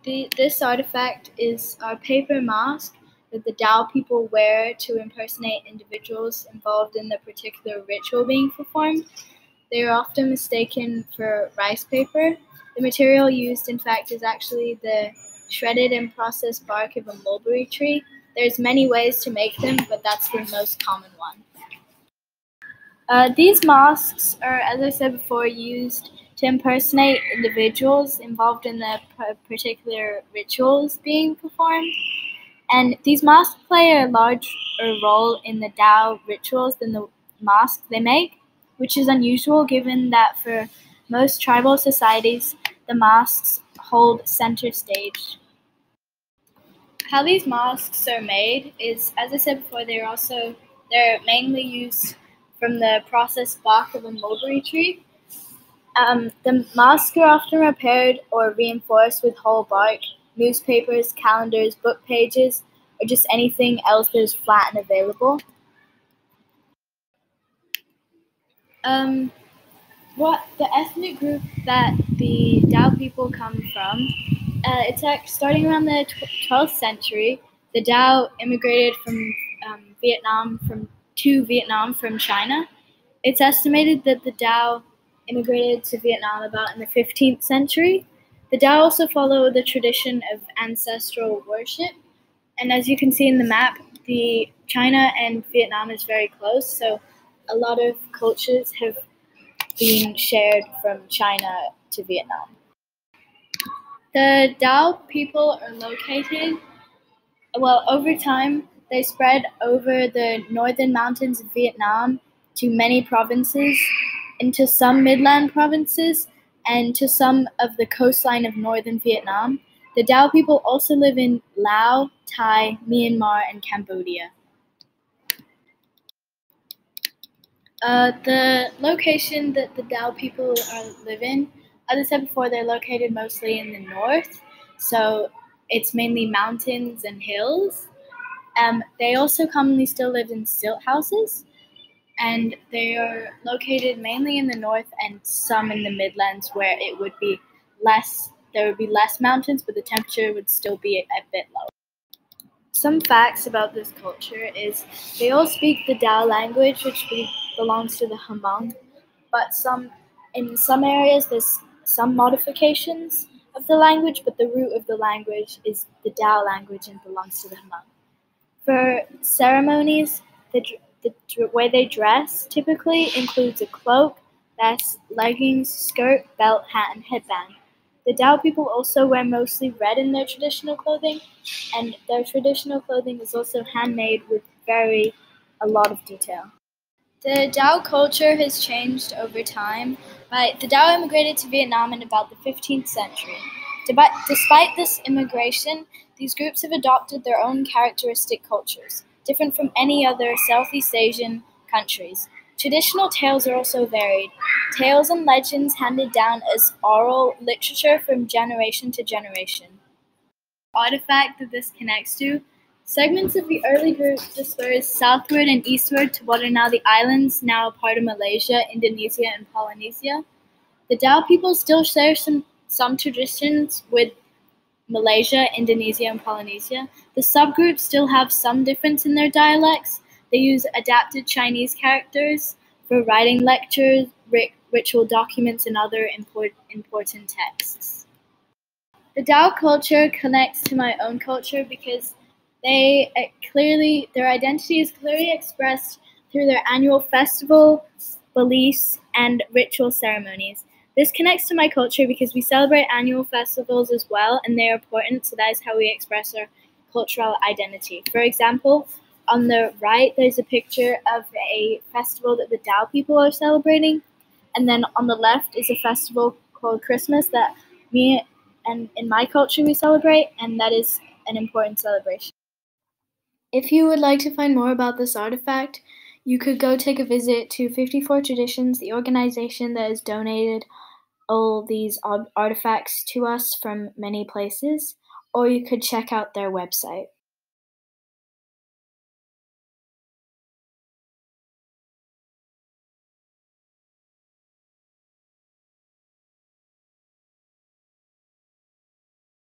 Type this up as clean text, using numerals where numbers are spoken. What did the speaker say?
This artifact is a paper mask that the Dao people wear to impersonate individuals involved in the particular ritual being performed. They are often mistaken for rice paper. The material used, in fact, is actually the shredded and processed bark of a mulberry tree. There's many ways to make them, but that's the most common one. These masks are, as I said before, used to impersonate individuals involved in the particular rituals being performed. And these masks play a larger role in the Dao rituals than the masks they make, which is unusual given that for most tribal societies, the masks hold center stage. How these masks are made is, as I said before, they're mainly used from the processed bark of a mulberry tree. The masks are often repaired or reinforced with whole bark, newspapers, calendars, book pages, or just anything else that is flat and available. What the ethnic group that the Dao people come from, starting around the 12th century, the Dao immigrated from Vietnam from China. It's estimated that the Dao immigrated to Vietnam about in the 15th century. The Dao also follow the tradition of ancestral worship, and as you can see in the map, the China and Vietnam is very close, so a lot of cultures have been shared from China to Vietnam. The Dao people are located, over time, they spread over the northern mountains of Vietnam to many provinces, into some midland provinces, and to some of the coastline of northern Vietnam. The Dao people also live in Laos, Thai, Myanmar, and Cambodia. The location that the Dao people live in, as I said before, they're located mostly in the north, so it's mainly mountains and hills. They also commonly still live in stilt houses, and they are located mainly in the north and some in the Midlands where there would be less mountains, but the temperature would still be a bit lower. Some facts about this culture is they all speak the Dao language, which belongs to the Hmong, but in some areas there's some modifications of the language, but the root of the language is the Dao language and belongs to the Hmong. For ceremonies, the way they dress typically includes a cloak, vest, leggings, skirt, belt, hat, and headband. The Dao people also wear mostly red in their traditional clothing, and their traditional clothing is also handmade with a lot of detail. The Dao culture has changed over time. The Dao immigrated to Vietnam in about the 15th century. Despite this immigration, these groups have adopted their own characteristic cultures, different from any other Southeast Asian countries. Traditional tales are also varied. Tales and legends handed down as oral literature from generation to generation. Artifact that this connects to, segments of the early group dispersed southward and eastward to what are now the islands, now a part of Malaysia, Indonesia, and Polynesia. The Dao people still share some traditions with Malaysia, Indonesia, and Polynesia. The subgroups still have some difference in their dialects. They use adapted Chinese characters for writing lectures, ritual documents, and other important texts. The Dao culture connects to my own culture because their identity is clearly expressed through their annual festival, beliefs, and ritual ceremonies. This connects to my culture because we celebrate annual festivals as well, and they are important, so that is how we express our cultural identity. For example, on the right, there's a picture of a festival that the Dao people are celebrating, and then on the left is a festival called Christmas that me and in my culture we celebrate, and that is an important celebration. If you would like to find more about this artifact, you could go take a visit to 54 Traditions, the organization that has donated all these artifacts to us from many places, or you could check out their website.